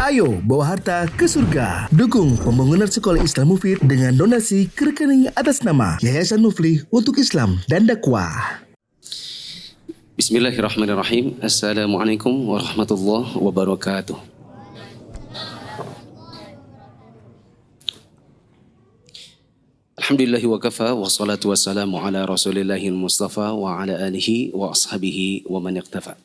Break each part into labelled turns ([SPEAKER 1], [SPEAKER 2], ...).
[SPEAKER 1] Ayo bawa harta ke surga. Dukung pembangunan sekolah Islam Mufid dengan donasi ke rekening atas nama Yayasan Muflih untuk Islam dan Dakwah.
[SPEAKER 2] Bismillahirrahmanirrahim. Assalamualaikum warahmatullahi wabarakatuh. Alhamdulillahi wa kafa wa salatu wassalamu ala rasulillahil mustafa wa ala alihi wa ashabihi wa man iqtafa.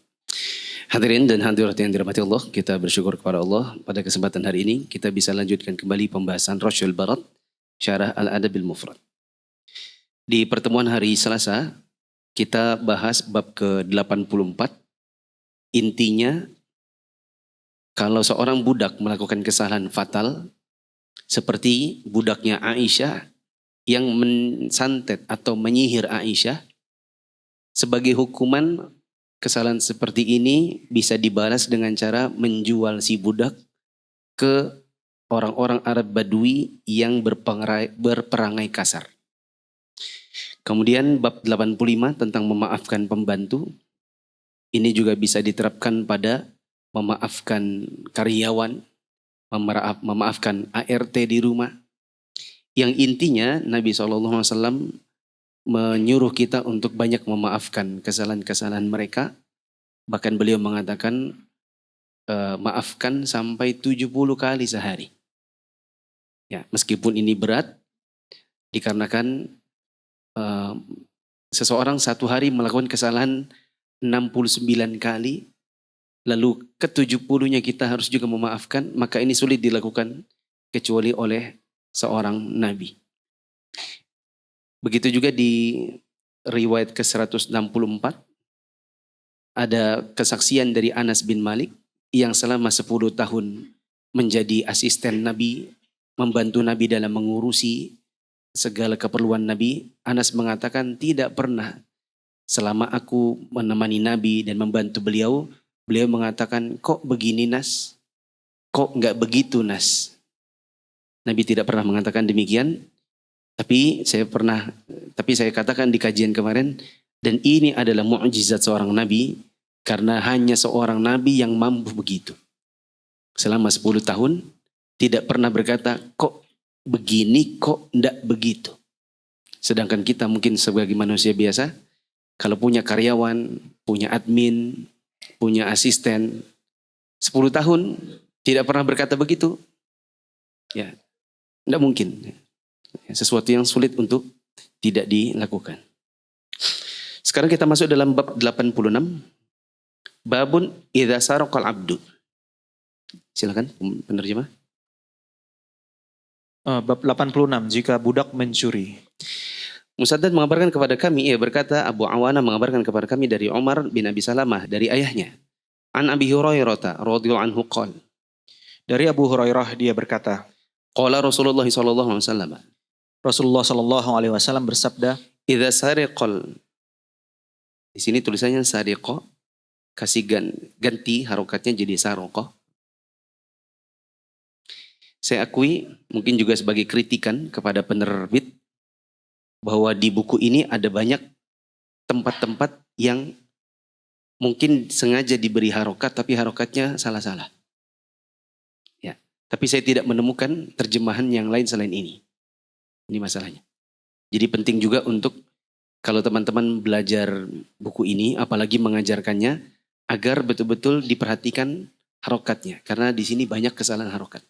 [SPEAKER 2] Hadirin dan hadirat yang dirahmati Allah, kita bersyukur kepada Allah pada kesempatan hari ini kita bisa lanjutkan kembali pembahasan Rasyul Barat Syarah Al-Adabil Mufrad. Di pertemuan hari Selasa kita bahas bab ke-84. Intinya kalau seorang budak melakukan kesalahan fatal seperti budaknya Aisyah yang mensantet atau menyihir Aisyah, sebagai hukuman kesalahan seperti ini bisa dibalas dengan cara menjual si budak ke orang-orang Arab Badui yang berperangai kasar. Kemudian bab 85 tentang memaafkan pembantu. Ini juga bisa diterapkan pada memaafkan karyawan, memaafkan ART di rumah. Yang intinya Nabi SAW menyuruh kita untuk banyak memaafkan kesalahan-kesalahan mereka. Bahkan beliau mengatakan maafkan sampai 70 kali sehari. Ya, meskipun ini berat dikarenakan seseorang satu hari melakukan kesalahan 69 kali, lalu ke-70-nya kita harus juga memaafkan, maka ini sulit dilakukan kecuali oleh seorang nabi. Begitu juga di riwayat ke-164 ada kesaksian dari Anas bin Malik yang selama 10 tahun menjadi asisten Nabi, membantu Nabi dalam mengurusi segala keperluan Nabi. Anas mengatakan tidak pernah selama aku menemani Nabi dan membantu beliau mengatakan kok begini Nas, kok enggak begitu Nas. Nabi tidak pernah mengatakan demikian, tapi saya katakan di kajian kemarin, dan ini adalah mukjizat seorang Nabi, karena hanya seorang Nabi yang mampu begitu. Selama 10 tahun tidak pernah berkata kok begini, kok enggak begitu. Sedangkan kita mungkin sebagai manusia biasa, kalau punya karyawan, punya admin, punya asisten, 10 tahun tidak pernah berkata begitu. Ya, enggak mungkin. Sesuatu yang sulit untuk tidak dilakukan. Sekarang kita masuk dalam bab 86. Babun idza saraqal abdu. Silakan penerjemah.
[SPEAKER 3] Bab 86, jika budak mencuri.
[SPEAKER 2] Musaddad mengabarkan kepada kami, ia berkata, Abu Awana mengabarkan kepada kami dari Umar bin Abi Salamah, dari ayahnya. An Abi Hurairah radhiyallahu anhu qala.
[SPEAKER 3] Dari Abu Hurairah dia berkata,
[SPEAKER 2] qala Rasulullah sallallahu alaihi wasallam.
[SPEAKER 3] Rasulullah sallallahu alaihi wasallam bersabda,
[SPEAKER 2] idza sariqal. Di sini tulisannya sariqa, kasih ganti harokatnya jadi saroqah. Saya akui mungkin juga sebagai kritikan kepada penerbit bahwa di buku ini ada banyak tempat-tempat yang mungkin sengaja diberi harokat tapi harokatnya salah-salah. Ya, tapi saya tidak menemukan terjemahan yang lain selain ini. Ini masalahnya. Jadi penting juga untuk kalau teman-teman belajar buku ini, apalagi mengajarkannya, agar betul-betul diperhatikan harokatnya. Karena di sini banyak kesalahan harokat.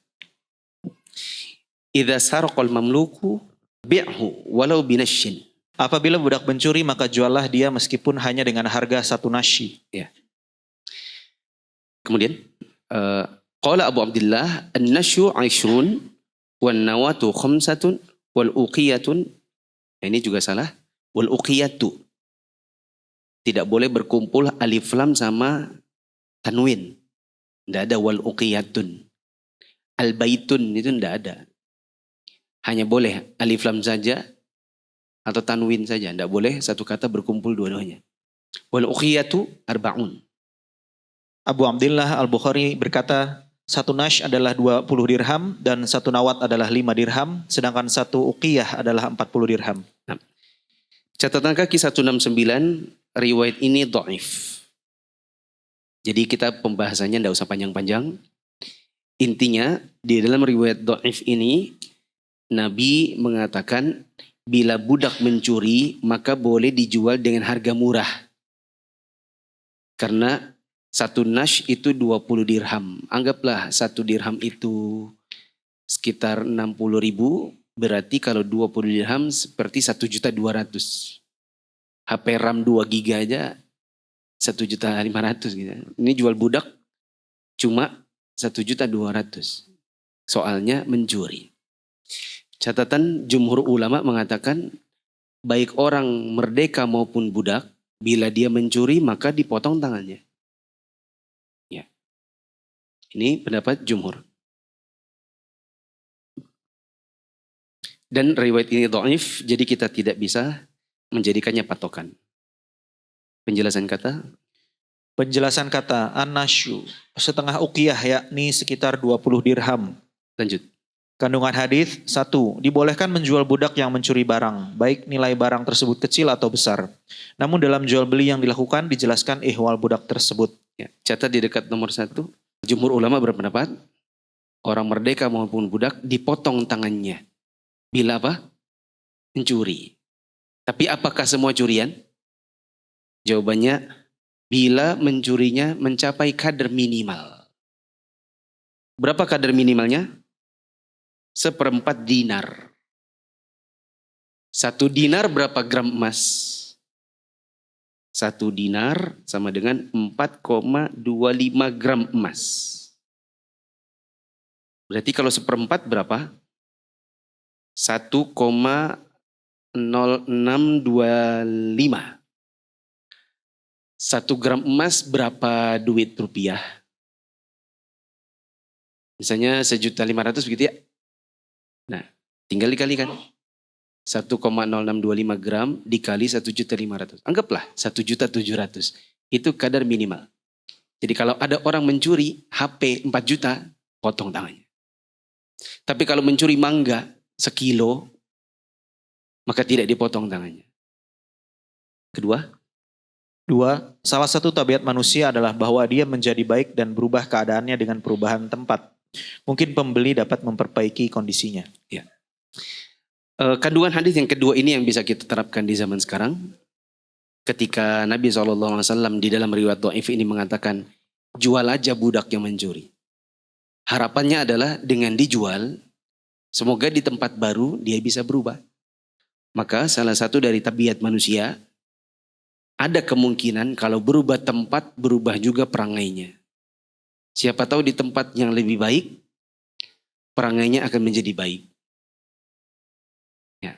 [SPEAKER 2] Idza saraqal mamluku bi'hu walau binashin.
[SPEAKER 3] Apabila budak mencuri maka juallah dia meskipun hanya dengan harga 1 nasyi.
[SPEAKER 2] Ya. Kemudian qala Abu Abdullah an-nasyu 'ashrun wan nawatu khamsatun wal uqiyatun. Ini juga salah. Wal uqiyatu. Tidak boleh berkumpul alif lam sama tanwin. Tidak ada wal uqiyatun. Al baitun itu tidak ada. Hanya boleh alif lam saja atau tanwin saja. Tidak boleh satu kata berkumpul dua-duanya. Wal uqiyatu arba'un.
[SPEAKER 3] Abu Abdullah Al-Bukhari berkata, 1 nash adalah 20 dirham dan 1 nawat adalah 5 dirham, sedangkan 1 uqiyah adalah 40 dirham.
[SPEAKER 2] Nah, catatan kaki 169, riwayat ini dhaif. Jadi kita pembahasannya tidak usah panjang-panjang. Intinya di dalam riwayat dhaif ini Nabi mengatakan bila budak mencuri maka boleh dijual dengan harga murah. Karena satu nash itu 20 dirham. Anggaplah satu dirham itu sekitar 60.000. Berarti kalau 20 dirham seperti 1.200.000. HP RAM 2 GB aja 1.500.000 gitu. Ini jual budak cuma 1.200.000. Soalnya mencuri. Catatan jumhur ulama mengatakan baik orang merdeka maupun budak, bila dia mencuri maka dipotong tangannya. Ya. Ini pendapat jumhur. Dan riwayat ini dhaif, jadi kita tidak bisa menjadikannya patokan. Penjelasan kata?
[SPEAKER 3] Penjelasan kata an-nasyu setengah uqiyah yakni sekitar 20 dirham.
[SPEAKER 2] Lanjut.
[SPEAKER 3] Kandungan hadis 1. Dibolehkan menjual budak yang mencuri barang, baik nilai barang tersebut kecil atau besar. Namun dalam jual beli yang dilakukan dijelaskan ihwal budak tersebut.
[SPEAKER 2] Ya, catat di dekat nomor 1. Jumhur ulama berpendapat orang merdeka maupun budak dipotong tangannya. Bila apa? Mencuri. Tapi apakah semua curian? Jawabannya bila mencurinya mencapai kadar minimal. Berapa kadar minimalnya? 1/4 dinar. 1 dinar berapa gram emas? 1 dinar sama dengan 4,25 gram emas. Berarti kalau 1/4 berapa? 1,0625. 1 gram emas berapa duit rupiah? Misalnya 1.500.000 begitu ya. Nah, tinggal dikalikan. 1,0625 gram dikali 1.500.000. Anggaplah 1.700.000. Itu kadar minimal. Jadi kalau ada orang mencuri HP 4 juta, potong tangannya. Tapi kalau mencuri mangga sekilo, maka tidak dipotong tangannya. Kedua,
[SPEAKER 3] 2. Salah satu tabiat manusia adalah bahwa dia menjadi baik dan berubah keadaannya dengan perubahan tempat. Mungkin pembeli dapat memperbaiki kondisinya.
[SPEAKER 2] Ya. Kandungan hadis yang kedua ini yang bisa kita terapkan di zaman sekarang. Ketika Nabi SAW di dalam riwayat dhaif ini mengatakan, jual aja budak yang mencuri. Harapannya adalah dengan dijual, semoga di tempat baru dia bisa berubah. Maka salah satu dari tabiat manusia, ada kemungkinan kalau berubah tempat, berubah juga perangainya. Siapa tahu di tempat yang lebih baik, perangainya akan menjadi baik. Ya.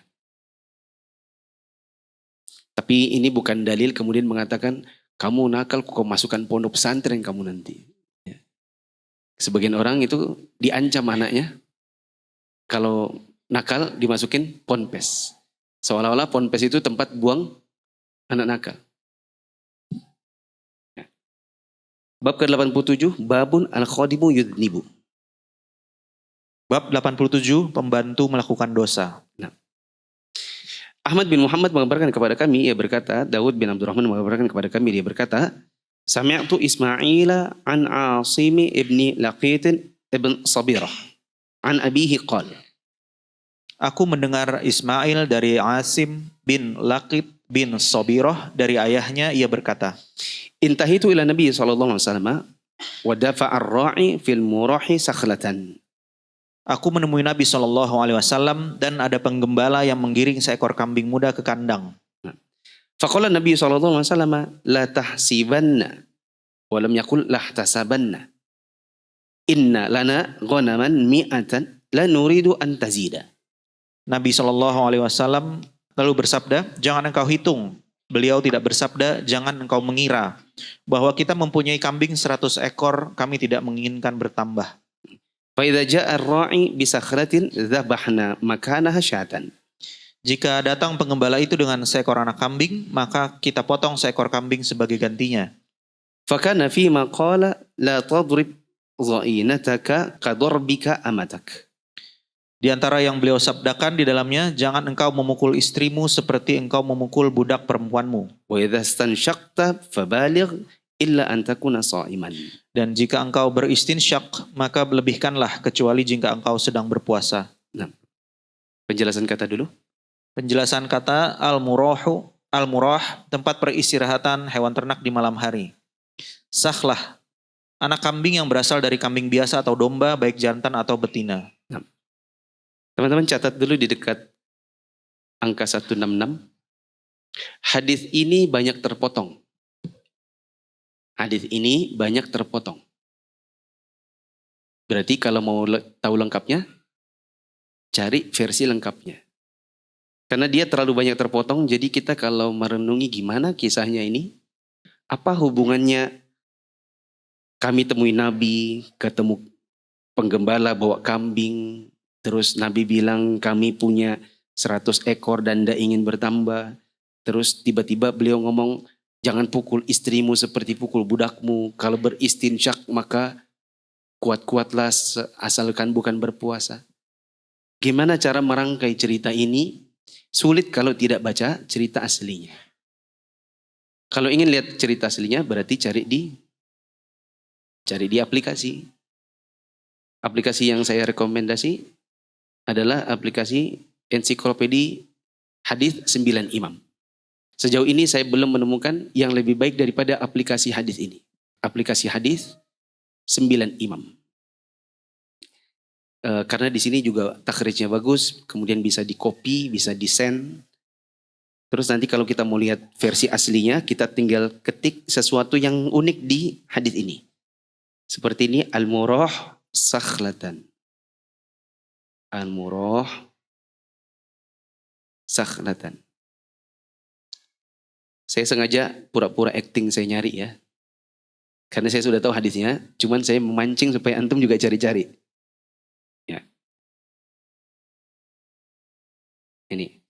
[SPEAKER 2] Tapi ini bukan dalil kemudian mengatakan, kamu nakal, kau masukkan pondok pesantren kamu nanti. Ya. Sebagian orang itu diancam anaknya, kalau nakal dimasukin ponpes. Seolah-olah ponpes itu tempat buang anak nakal. Bab ke-87, babun al-khadimu yudnibu.
[SPEAKER 3] Bab 87, pembantu melakukan dosa.
[SPEAKER 2] Nah. Ahmad bin Muhammad mengabarkan kepada kami, ia berkata, Daud bin Abdurrahman mengabarkan kepada kami, dia berkata, Sami'tu Ismaila an Asimi ibni Laqit ibn Sabirah, an abihi qal.
[SPEAKER 3] Aku mendengar Ismail dari Asim bin Laqit bin Sabirah dari ayahnya, ia berkata,
[SPEAKER 2] Intahitu ila Nabi SAW wa dafa'ar ra'i fil murahi sakhlatan.
[SPEAKER 3] Aku menemui Nabi SAW dan ada penggembala yang menggiring seekor kambing muda ke kandang.
[SPEAKER 2] Faqala Nabi SAW la tahsibanna wa lam yakul la tahsabanna. Inna lana ghanaman mi'atan la nuridu an tazida.
[SPEAKER 3] Nabi SAW lalu bersabda, jangan engkau hitung. Beliau tidak bersabda, jangan engkau mengira bahwa kita mempunyai kambing 100 ekor, kami tidak menginginkan bertambah.
[SPEAKER 2] Fa idza ja'a ar-ra'i bi sakhratin dzabahna makanaha syatan.
[SPEAKER 3] Jika datang penggembala itu dengan seekor anak kambing, maka kita potong seekor kambing sebagai gantinya.
[SPEAKER 2] Fa kana fi ma qala la tadrib dhainataka kadarbika amatak.
[SPEAKER 3] Di antara yang beliau sabdakan di dalamnya, jangan engkau memukul istrimu seperti engkau memukul budak perempuanmu.
[SPEAKER 2] Wa idza stansyaqta fabaligh illa an takuna sha'iman.
[SPEAKER 3] Dan jika engkau beristinsyak, maka lebihkanlah kecuali jika engkau sedang berpuasa.
[SPEAKER 2] Nah, penjelasan kata dulu.
[SPEAKER 3] Penjelasan kata al-murah, tempat peristirahatan hewan ternak di malam hari. Sahlah anak kambing yang berasal dari kambing biasa atau domba, baik jantan atau betina.
[SPEAKER 2] Nah, teman-teman catat dulu di dekat angka 166. Hadis ini banyak terpotong. Hadis ini banyak terpotong. Berarti kalau mau tahu lengkapnya, cari versi lengkapnya. Karena dia terlalu banyak terpotong, jadi kita kalau merenungi gimana kisahnya ini, apa hubungannya kami temui Nabi, ketemu penggembala bawa kambing, terus Nabi bilang kami punya 100 ekor dan tidak ingin bertambah. Terus tiba-tiba beliau ngomong, jangan pukul istrimu seperti pukul budakmu. Kalau beristinsyak maka kuat-kuatlah asalkan bukan berpuasa. Gimana cara merangkai cerita ini? Sulit kalau tidak baca cerita aslinya. Kalau ingin lihat cerita aslinya berarti cari di aplikasi. Aplikasi yang saya rekomendasi adalah aplikasi ensiklopedia hadis 9 imam. Sejauh ini saya belum menemukan yang lebih baik daripada aplikasi hadis ini. Aplikasi hadis 9 imam. Karena di sini juga takhrijnya bagus, kemudian bisa di-copy, bisa di-send. Terus nanti kalau kita mau lihat versi aslinya, kita tinggal ketik sesuatu yang unik di hadis ini. Seperti ini, al-murah sakhlatan. Al-murah sakhlatan. Saya sengaja pura-pura acting saya nyari ya. Karena saya sudah tahu hadisnya, cuman saya memancing supaya antum juga cari-cari. Ya. Ini.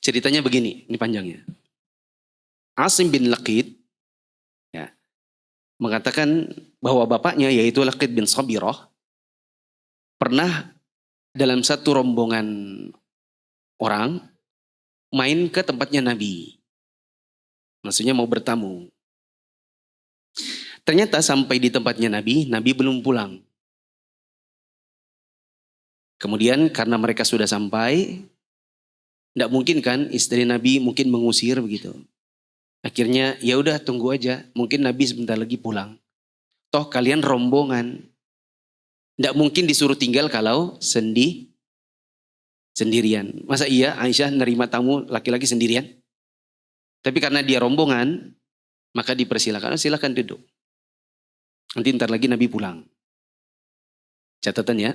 [SPEAKER 2] Ceritanya begini, ini panjangnya. Asim bin Laqid ya, mengatakan bahwa bapaknya yaitu Laqid bin Sabirah pernah dalam satu rombongan orang main ke tempatnya Nabi. Maksudnya mau bertamu. Ternyata sampai di tempatnya Nabi, Nabi belum pulang. Kemudian karena mereka sudah sampai, tidak mungkin kan istri Nabi mungkin mengusir begitu. Akhirnya ya udah tunggu aja, mungkin Nabi sebentar lagi pulang. Toh kalian rombongan. Tidak mungkin disuruh tinggal kalau sendirian. Masa iya Aisyah nerima tamu laki-laki sendirian? Tapi karena dia rombongan, maka dipersilakan, silakan duduk. Nanti ntar lagi Nabi pulang. Catatan ya,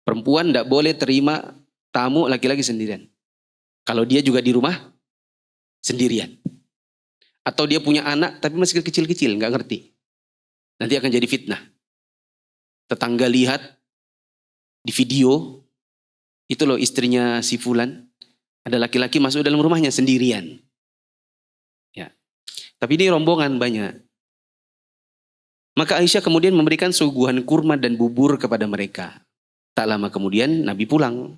[SPEAKER 2] perempuan tidak boleh terima tamu laki-laki sendirian. Kalau dia juga di rumah sendirian. Atau dia punya anak tapi masih kecil-kecil, nggak ngerti. Nanti akan jadi fitnah. Tetangga lihat di video, itu loh istrinya si Fulan, ada laki-laki masuk dalam rumahnya sendirian. Ya. Tapi ini rombongan banyak. Maka Aisyah kemudian memberikan suguhan kurma dan bubur kepada mereka. Tak lama kemudian Nabi pulang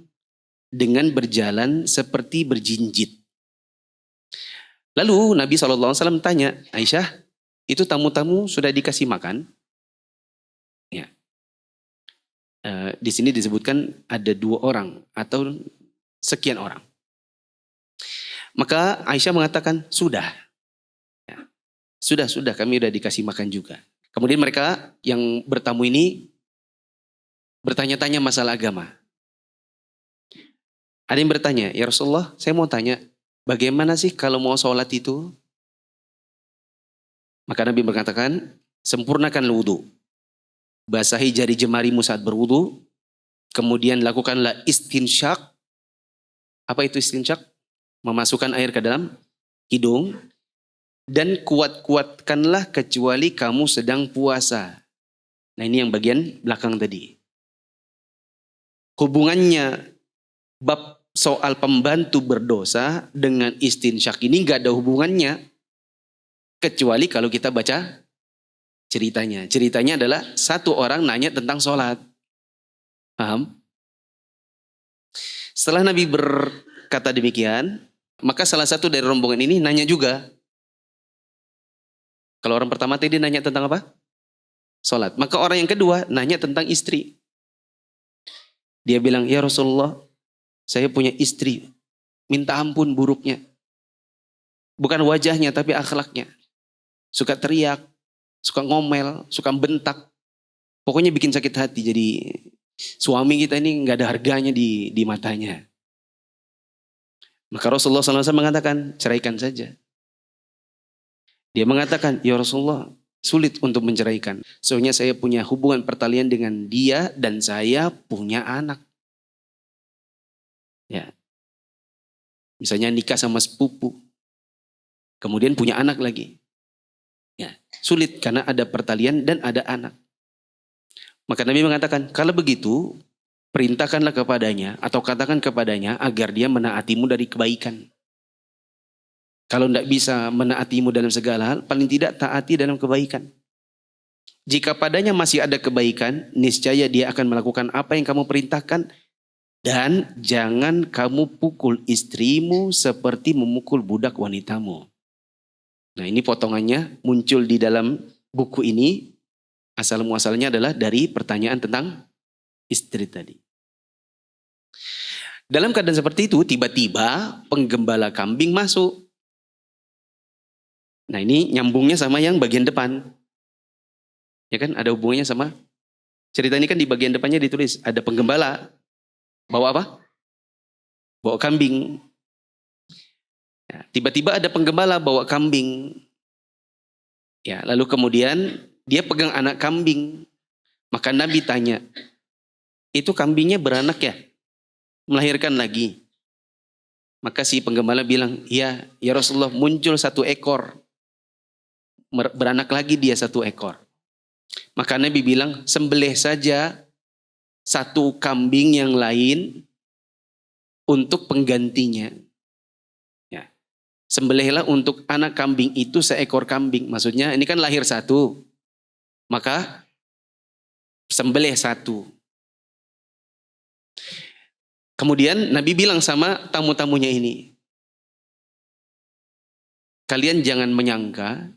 [SPEAKER 2] dengan berjalan seperti berjinjit. Lalu Nabi SAW tanya, Aisyah, itu tamu-tamu sudah dikasih makan? Ya. Di sini disebutkan ada 2 orang atau sekian orang. Maka Aisyah mengatakan, sudah. Ya. Sudah kami sudah dikasih makan juga. Kemudian mereka yang bertamu ini bertanya-tanya masalah agama. Ada yang bertanya, ya Rasulullah saya mau tanya, bagaimana sih kalau mau sholat itu? Maka Nabi berkatakan, sempurnakan wudu. Basahi jari jemarimu saat berwudu. Kemudian lakukanlah istinsyak. Apa itu istinsyak? Memasukkan air ke dalam hidung. Dan kuat-kuatkanlah kecuali kamu sedang puasa. Nah ini yang bagian belakang tadi. Hubungannya bab soal pembantu berdosa dengan istinsyak ini gak ada hubungannya. Kecuali kalau kita baca ceritanya. Ceritanya adalah satu orang nanya tentang sholat. Paham? Setelah Nabi berkata demikian, maka salah satu dari rombongan ini nanya juga. Kalau orang pertama tadi nanya tentang apa? Salat. Maka orang yang kedua nanya tentang istri. Dia bilang, ya Rasulullah, saya punya istri. Minta ampun buruknya. Bukan wajahnya tapi akhlaknya. Suka teriak, suka ngomel, suka bentak. Pokoknya bikin sakit hati. Jadi suami kita ini nggak ada harganya di matanya. Maka Rasulullah SAW mengatakan, ceraikan saja. Dia mengatakan, ya Rasulullah, sulit untuk menceraikan. Soalnya saya punya hubungan pertalian dengan dia dan saya punya anak. Ya. Misalnya nikah sama sepupu. Kemudian punya anak lagi. Ya, sulit karena ada pertalian dan ada anak. Maka Nabi mengatakan, kalau begitu perintahkanlah kepadanya atau katakan kepadanya agar dia menaatimu dari kebaikan. Kalau tidak bisa menaatimu dalam segala hal, paling tidak taati dalam kebaikan. Jika padanya masih ada kebaikan, niscaya dia akan melakukan apa yang kamu perintahkan. Dan jangan kamu pukul istrimu seperti memukul budak wanitamu. Nah, ini potongannya muncul di dalam buku ini. Asal muasalnya adalah dari pertanyaan tentang istri tadi. Dalam keadaan seperti itu, tiba-tiba penggembala kambing masuk. Nah, ini nyambungnya sama yang bagian depan. Ya kan, ada hubungannya sama. Cerita ini kan di bagian depannya ditulis, ada penggembala. Bawa apa? Bawa kambing. Ya, tiba-tiba ada penggembala bawa kambing. Ya, lalu kemudian dia pegang anak kambing. Maka Nabi tanya, itu kambingnya beranak ya? Melahirkan lagi? Maka si penggembala bilang, ya Rasulullah, muncul 1 ekor. Beranak lagi dia 1 ekor. Maka Nabi bilang, sembelih saja 1 kambing yang lain untuk penggantinya. Ya. Sembelihlah untuk anak kambing itu 1 ekor kambing. Maksudnya ini kan lahir 1. Maka sembelih 1. Kemudian Nabi bilang sama tamu-tamunya ini, kalian jangan menyangka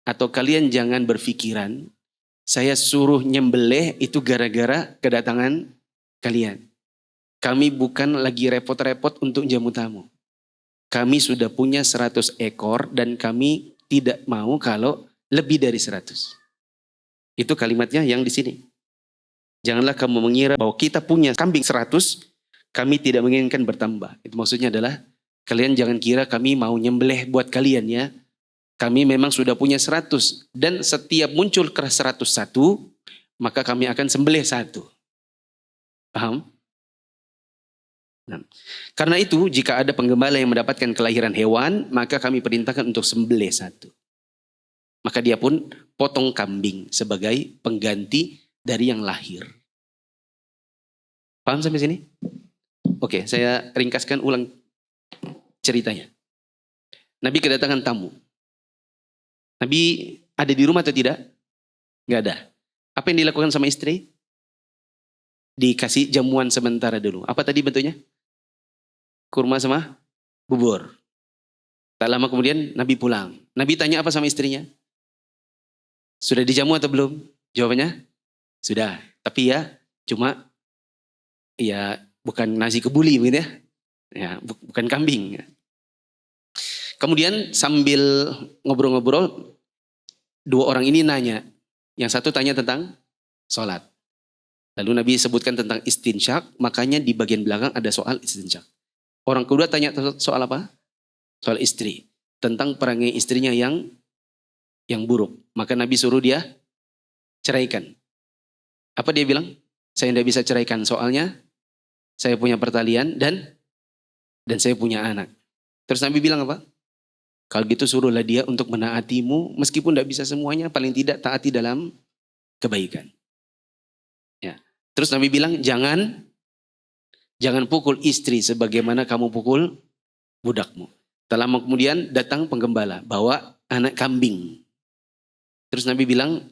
[SPEAKER 2] atau kalian jangan berpikiran saya suruh nyembelih itu gara-gara kedatangan kalian. Kami bukan lagi repot-repot untuk jamu tamu. Kami sudah punya 100 ekor dan kami tidak mau kalau lebih dari 100. Itu kalimatnya yang di sini. Janganlah kamu mengira bahwa kita punya kambing 100, kami tidak menginginkan bertambah. Itu maksudnya adalah kalian jangan kira kami mau nyembelih buat kalian ya. Kami memang sudah punya 100 dan setiap muncul ke 101 maka kami akan sembelih 1. Paham? Nah, karena itu jika ada penggembala yang mendapatkan kelahiran hewan maka kami perintahkan untuk sembelih 1. Maka dia pun potong kambing sebagai pengganti dari yang lahir. Paham sampai sini? Oke, saya ringkaskan ulang ceritanya. Nabi kedatangan tamu. Nabi ada di rumah atau tidak? Enggak ada. Apa yang dilakukan sama istri? Dikasih jamuan sementara dulu. Apa tadi bentuknya? Kurma sama bubur. Tak lama kemudian Nabi pulang. Nabi tanya apa sama istrinya? Sudah dijamu atau belum? Jawabannya? Sudah. Tapi ya cuma ya bukan nasi kebuli begitu ya. Ya, bukan kambing. Kemudian sambil ngobrol-ngobrol, 2 orang ini nanya. Yang satu tanya tentang sholat. Lalu Nabi sebutkan tentang istinsyak, makanya di bagian belakang ada soal istinsyak. Orang kedua tanya soal apa? Soal istri. Tentang perangai istrinya yang buruk. Maka Nabi suruh dia ceraikan. Apa dia bilang? Saya tidak bisa ceraikan soalnya saya punya pertalian dan saya punya anak. Terus Nabi bilang apa? Kalau gitu suruhlah dia untuk menaatimu meskipun tidak bisa semuanya, paling tidak taati dalam kebaikan. Ya. Terus Nabi bilang jangan pukul istri sebagaimana kamu pukul budakmu. Tak lama kemudian datang penggembala bawa anak kambing. Terus Nabi bilang,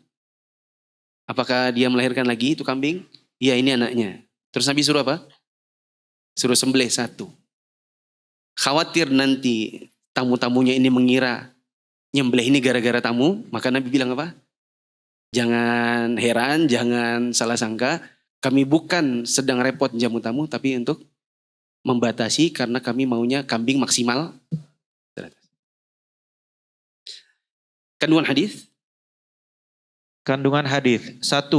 [SPEAKER 2] apakah dia melahirkan lagi itu kambing? Iya, ini anaknya. Terus Nabi suruh apa? Suruh sembelih 1. Khawatir nanti tamu-tamunya ini mengira nyembelih ini gara-gara tamu, maka Nabi bilang apa? Jangan heran, jangan salah sangka. Kami bukan sedang repot jamu tamu, tapi untuk membatasi karena kami maunya kambing maksimal. Kandungan hadis.
[SPEAKER 3] Kandungan hadis. 1.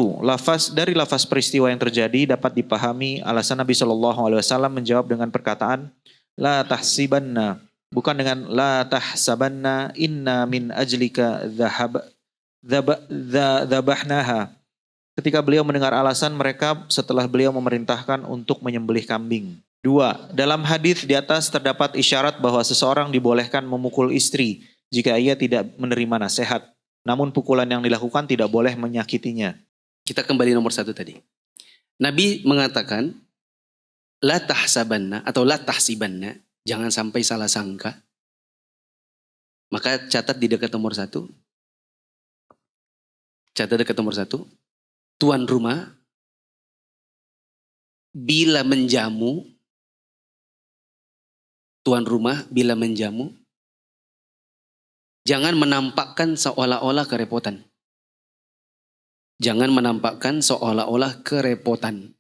[SPEAKER 3] Dari lafaz peristiwa yang terjadi dapat dipahami alasan Nabi Shallallahu Alaihi Wasallam menjawab dengan perkataan la tahsibanna, bukan dengan la tahsabanna inna min ajlika dzabahnaha. Ketika beliau mendengar alasan mereka setelah beliau memerintahkan untuk menyembelih kambing. 2. Dalam hadis di atas terdapat isyarat bahwa seseorang dibolehkan memukul istri jika ia tidak menerima nasihat. Namun pukulan yang dilakukan tidak boleh menyakitinya.
[SPEAKER 2] Kita kembali nomor 1 tadi. Nabi mengatakan, la tahsabanna atau la tahsibanna, jangan sampai salah sangka. Maka catat di dekat nomor 1. Catat dekat nomor 1. Tuan rumah, bila menjamu, jangan menampakkan seolah-olah kerepotan. Jangan menampakkan seolah-olah kerepotan.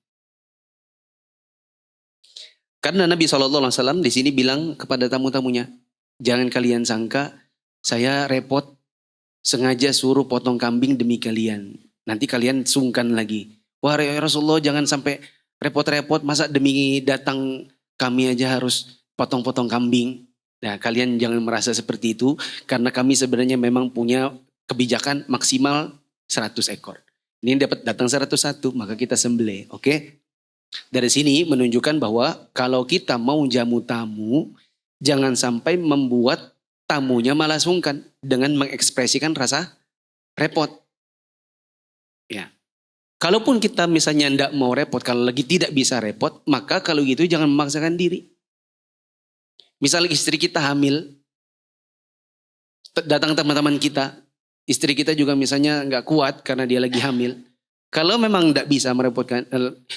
[SPEAKER 2] Karena Nabi SAW di sini bilang kepada tamu-tamunya, jangan kalian sangka saya repot sengaja suruh potong kambing demi kalian. Nanti kalian sungkan lagi. Wah ya Rasulullah jangan sampai repot-repot, masa demi datang kami aja harus potong-potong kambing. Nah kalian jangan merasa seperti itu, karena kami sebenarnya memang punya kebijakan maksimal 100 ekor. Ini dapat datang 101, maka kita sembelih, oke? Dari sini menunjukkan bahwa kalau kita mau jamu tamu, jangan sampai membuat tamunya malah sungkan dengan mengekspresikan rasa repot. Ya. Kalaupun kita misalnya tidak mau repot, kalau lagi tidak bisa repot, maka kalau gitu jangan memaksakan diri. Misalnya istri kita hamil, datang teman-teman kita, istri kita juga misalnya nggak kuat karena dia lagi hamil. Kalau memang tidak bisa merepotkan,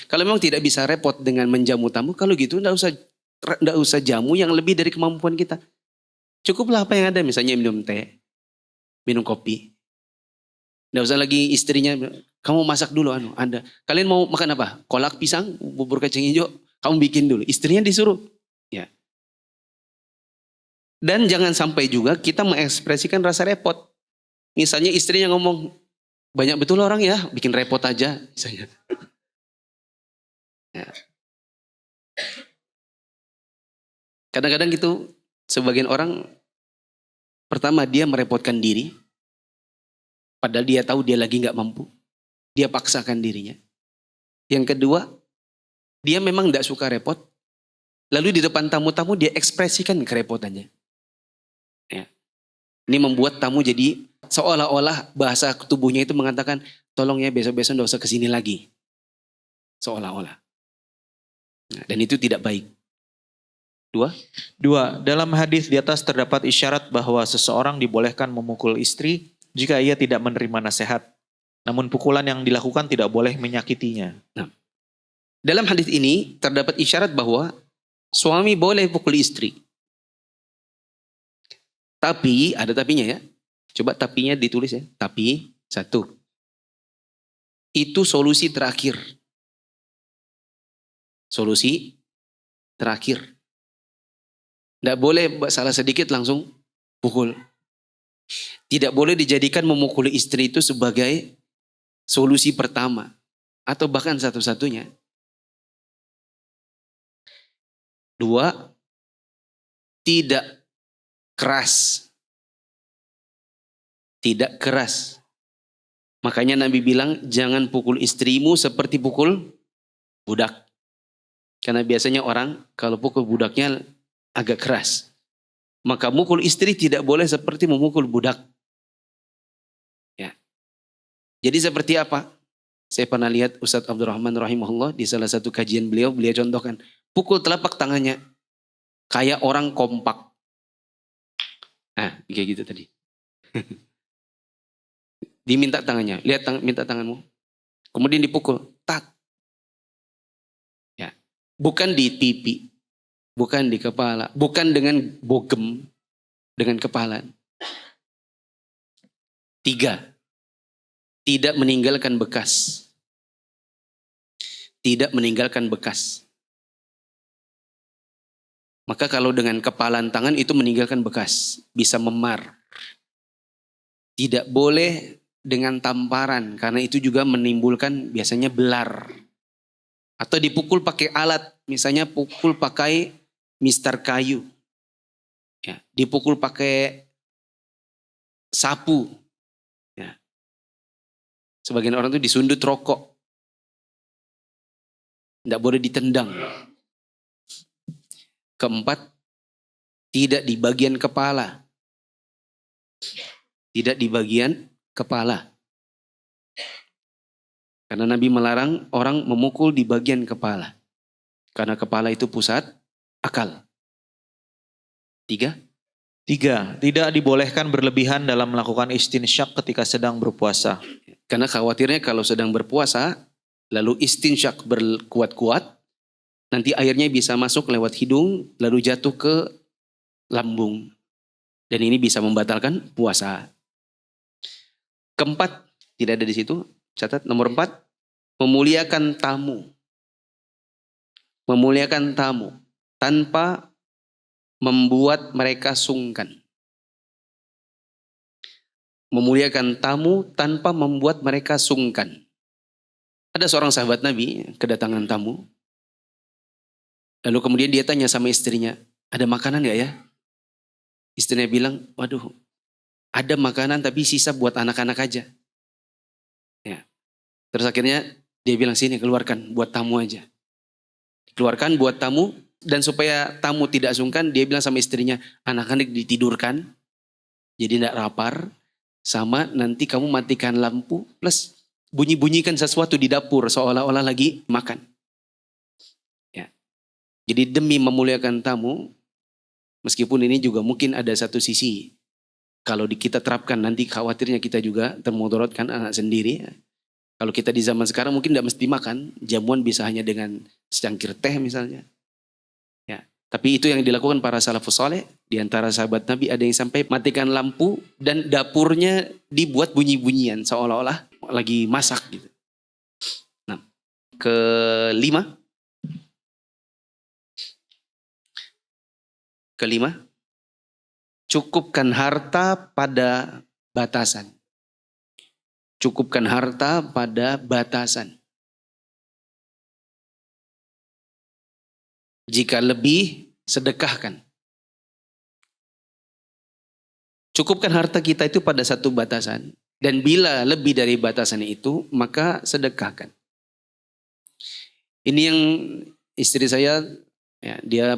[SPEAKER 2] kalau memang tidak bisa repot dengan menjamu tamu, kalau gitu tidak usah jamu yang lebih dari kemampuan kita. Cukuplah apa yang ada, misalnya minum teh, minum kopi. Tidak usah lagi istrinya, kamu masak dulu Anda. Kalian mau makan apa? Kolak pisang, bubur kacang hijau, kamu bikin dulu. Istrinya disuruh. Ya. Dan jangan sampai juga kita mengekspresikan rasa repot. Misalnya istrinya ngomong, banyak betul orang ya, bikin repot aja. Misalnya. Ya. Kadang-kadang gitu, sebagian orang, pertama dia merepotkan diri, padahal dia tahu dia lagi nggak mampu. Dia paksakan dirinya. Yang kedua, dia memang tidak suka repot. Lalu di depan tamu-tamu dia ekspresikan kerepotannya. Ya. Ini membuat tamu jadi seolah-olah bahasa tubuhnya itu mengatakan, tolong ya besok-besok tidak usah kesini lagi. Seolah-olah. Nah, dan itu tidak baik. 2.
[SPEAKER 3] Dalam hadis di atas terdapat isyarat bahwa seseorang dibolehkan memukul istri jika ia tidak menerima nasihat. Namun pukulan yang dilakukan tidak boleh menyakitinya.
[SPEAKER 2] Nah, dalam hadis ini terdapat isyarat bahwa suami boleh pukul istri. Tapi, ada tapinya ya. Coba tapinya ditulis ya. Tapi, 1. Itu solusi terakhir. Solusi terakhir. Tidak boleh salah sedikit langsung pukul. Tidak boleh dijadikan memukul istri itu sebagai solusi pertama. Atau bahkan satu-satunya. 2. Tidak keras. Tidak keras. Makanya Nabi bilang jangan pukul istrimu seperti pukul budak. Karena biasanya orang kalau pukul budaknya agak keras. Maka mukul istri tidak boleh seperti memukul budak. Ya. Jadi seperti apa? Saya pernah lihat Ustadz Abdurrahman rahimahullah di salah satu kajian beliau contohkan. Pukul telapak tangannya. Kayak orang kompak. Nah, kayak gitu tadi. Diminta tangannya. Lihat minta tanganmu. Kemudian dipukul. Tak. Ya. Bukan di pipi. Bukan di kepala. Bukan dengan bogem. Dengan kepala. 3, tidak meninggalkan bekas. Tidak meninggalkan bekas. Maka kalau dengan kepalan tangan itu meninggalkan bekas, bisa memar. Tidak boleh dengan tamparan, karena itu juga menimbulkan biasanya belar. Atau dipukul pakai alat, misalnya pukul pakai mister kayu. Ya, dipukul pakai sapu. Ya. Sebagian orang itu disundut rokok. Tidak boleh ditendang. Keempat, tidak di bagian kepala. Tidak di bagian kepala. Karena Nabi melarang orang memukul di bagian kepala. Karena kepala itu pusat akal. 3,
[SPEAKER 3] Tidak dibolehkan berlebihan dalam melakukan istinsyak ketika sedang berpuasa.
[SPEAKER 2] karena khawatirnya kalau sedang berpuasa, lalu istinsyak berkuat-kuat, nanti airnya bisa masuk lewat hidung, lalu jatuh ke lambung. Dan ini bisa membatalkan puasa. Keempat, tidak ada di situ. Catat nomor 4, memuliakan tamu. Memuliakan tamu tanpa membuat mereka sungkan. Memuliakan tamu tanpa membuat mereka sungkan. Ada seorang sahabat Nabi kedatangan tamu. Lalu kemudian dia tanya sama istrinya, ada makanan gak ya? Istrinya bilang, waduh, ada makanan tapi sisa buat anak-anak aja. Ya. Terus akhirnya dia bilang, sini keluarkan buat tamu aja. Keluarkan buat tamu, dan supaya tamu tidak sungkan, dia bilang sama istrinya, anak-anak ditidurkan, jadi tidak lapar, sama nanti kamu matikan lampu, plus bunyi-bunyikan sesuatu di dapur, seolah-olah lagi makan. Jadi demi memuliakan tamu, meskipun ini juga mungkin ada satu sisi, kalau kita terapkan nanti khawatirnya kita juga termudaratkan anak sendiri. Kalau kita di zaman sekarang mungkin tidak mesti makan, jamuan bisa hanya dengan secangkir teh misalnya. Ya, tapi itu yang dilakukan para salafus saleh, di antara sahabat Nabi ada yang sampai matikan lampu dan dapurnya dibuat bunyi-bunyian seolah-olah lagi masak gitu. Nah, kelima, cukupkan harta pada batasan. Cukupkan harta pada batasan. Jika lebih, sedekahkan. Cukupkan harta kita itu pada satu batasan. Dan bila lebih dari batasan itu, maka sedekahkan. Ini yang istri saya, ya, dia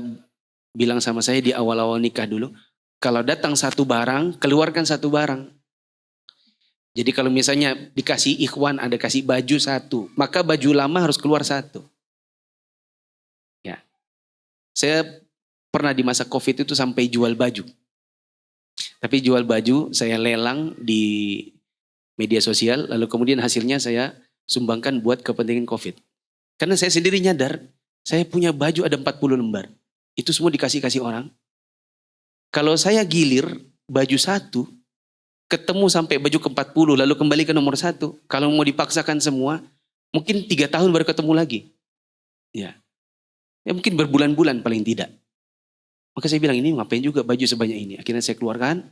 [SPEAKER 2] bilang sama saya di awal-awal nikah dulu, kalau datang satu barang, keluarkan satu barang. Jadi kalau misalnya dikasih ikhwan, ada kasih baju satu, maka baju lama harus keluar satu. Ya, saya pernah di masa COVID itu sampai jual baju. Tapi jual baju saya lelang di media sosial, lalu kemudian hasilnya saya sumbangkan buat kepentingan COVID. Karena saya sendiri nyadar, saya punya baju ada 40 lembar. Itu semua dikasih-kasih orang. Kalau saya gilir baju satu, ketemu sampai baju ke-40, lalu kembali ke nomor 1. Kalau mau dipaksakan semua, mungkin 3 tahun baru ketemu lagi. Ya, mungkin berbulan-bulan paling tidak. Maka saya bilang, ini ngapain juga baju sebanyak ini. Akhirnya saya keluarkan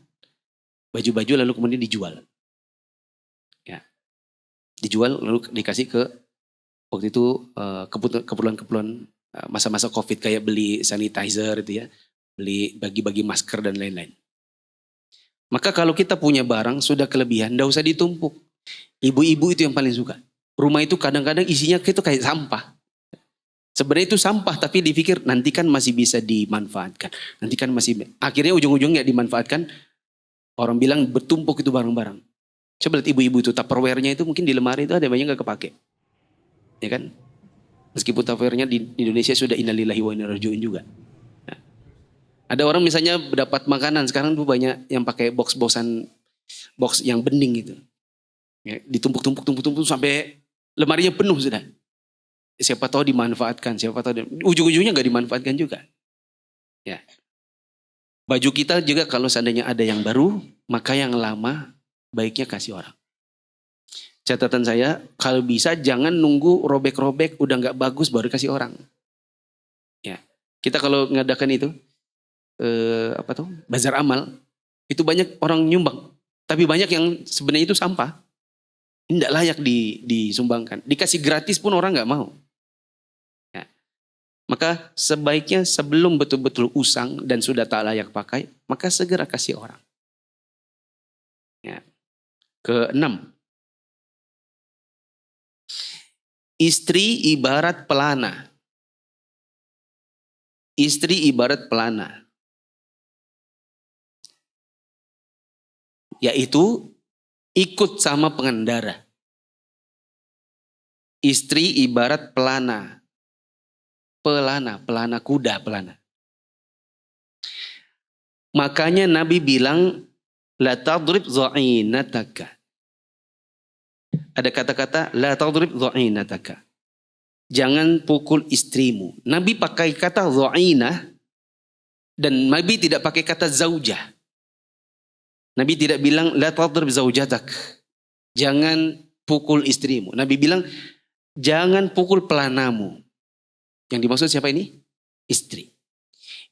[SPEAKER 2] baju-baju lalu kemudian dijual. Ya, dijual lalu dikasih ke, waktu itu keperluan-keperluan masa-masa COVID, kayak beli sanitizer itu ya, beli bagi-bagi masker dan lain-lain. Maka kalau kita punya barang sudah kelebihan, tidak usah ditumpuk. Ibu-ibu itu yang paling suka. Rumah itu kadang-kadang isinya itu kayak sampah. Sebenarnya itu sampah, tapi dipikir nanti kan masih bisa dimanfaatkan. Nanti kan masih, akhirnya ujung-ujungnya dimanfaatkan. Orang bilang bertumpuk itu barang-barang. Coba lihat ibu-ibu itu, Tupperware-nya itu mungkin di lemari itu ada banyak gak kepake. Ya kan? Meskipun Tupperware-nya di Indonesia sudah innalillahi wa inna ilaihi raji'un juga. Nah, ada orang misalnya dapat makanan, sekarang tuh banyak yang pakai box yang bening gitu. Ya, ditumpuk sampai lemarinya penuh sudah. Siapa tahu dimanfaatkan, ujung-ujungnya gak dimanfaatkan juga. Ya. Baju kita juga kalau seandainya ada yang baru, maka yang lama baiknya kasih orang. Catatan saya, kalau bisa jangan nunggu robek-robek udah nggak bagus baru kasih orang. Ya, kita kalau ngadakan itu bazar amal, itu banyak orang nyumbang, tapi banyak yang sebenarnya itu sampah, tidak layak disumbangkan. Dikasih gratis pun orang nggak mau. Ya. Maka sebaiknya sebelum betul-betul usang dan sudah tak layak pakai, maka segera kasih orang. Ya. Keenam. Istri ibarat pelana. Istri ibarat pelana. Yaitu ikut sama pengendara. Istri ibarat pelana. Pelana kuda, pelana. Makanya Nabi bilang, la tadrib dha'inataka. Ada kata-kata, la tadrib dha'inataka. Jangan pukul istrimu. Nabi pakai kata dha'inah dan Nabi tidak pakai kata zaujah. Nabi tidak bilang la tadrib zaujatak. Jangan pukul istrimu. Nabi bilang jangan pukul pelanamu. Yang dimaksud siapa ini? Istri.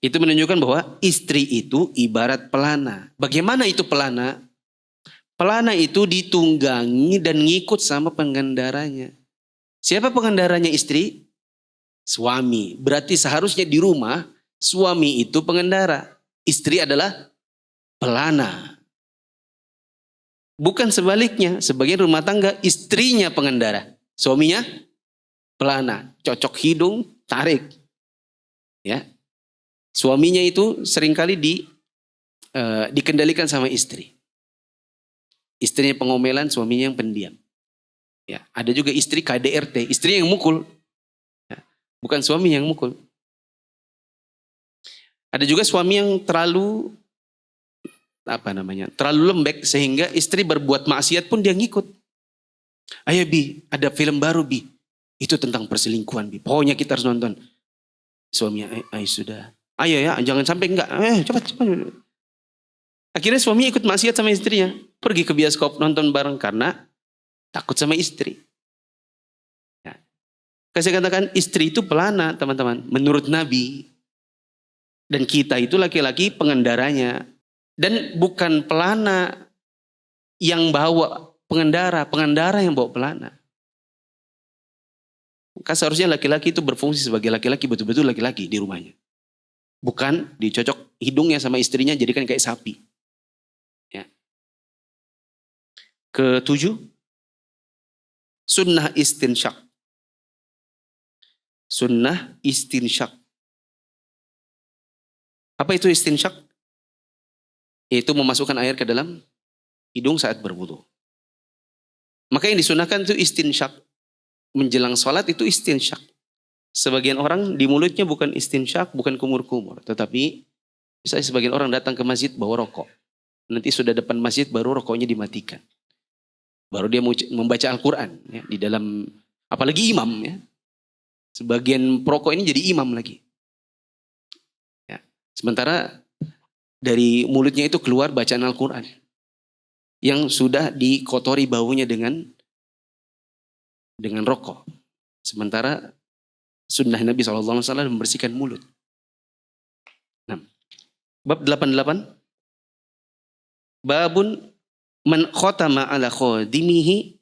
[SPEAKER 2] Itu menunjukkan bahwa istri itu ibarat pelana. Bagaimana itu pelana? Pelana itu ditunggangi dan ngikut sama pengendaranya. Siapa pengendaranya istri? Suami. Berarti seharusnya di rumah suami itu pengendara. Istri adalah pelana. Bukan sebaliknya. Sebagian rumah tangga istrinya pengendara. Suaminya pelana. Cocok hidung, tarik. Ya. Suaminya itu seringkali dikendalikan sama istri. Istrinya pengomelan, suaminya yang pendiam. Ya, ada juga istri KDRT, istri yang mukul. Ya, bukan suami yang mukul. Ada juga suami yang terlalu lembek sehingga istri berbuat maksiat pun dia ngikut. Ayo Bi, ada film baru Bi. Itu tentang perselingkuhan Bi. Pokoknya kita harus nonton. Suaminya, ayo sudah. Ayo ya, jangan sampai enggak. Cepat. Akhirnya suami ikut maksiat sama istrinya. Pergi ke bioskop nonton bareng karena takut sama istri. Ya. Saya katakan istri itu pelana teman-teman. Menurut Nabi. Dan kita itu laki-laki pengendaranya. Dan bukan pelana yang bawa pengendara. Pengendara yang bawa pelana. Maka seharusnya laki-laki itu berfungsi sebagai laki-laki. Betul-betul laki-laki di rumahnya. Bukan dicocok hidungnya sama istrinya jadikan kayak sapi. Ya. Ketujuh. Sunnah istinsyak. Sunnah istinsyak. Apa itu istinsyak? Yaitu memasukkan air ke dalam hidung saat berwudu. Maka yang disunahkan itu istinsyak. Menjelang sholat itu istinsyak. Sebagian orang di mulutnya bukan istinsyak, bukan kumur-kumur. Tetapi misalnya sebagian orang datang ke masjid bawa rokok. Nanti sudah depan masjid baru rokoknya dimatikan. Baru dia membaca Al-Quran. Ya, di dalam, apalagi imam. Ya. Sebagian perokok ini jadi imam lagi. Ya. Sementara dari mulutnya itu keluar bacaan Al-Quran. Yang sudah dikotori baunya dengan rokok. Sementara sunnah Nabi SAW membersihkan mulut. Nah, bab 88. Babun man khotama ala khodimihi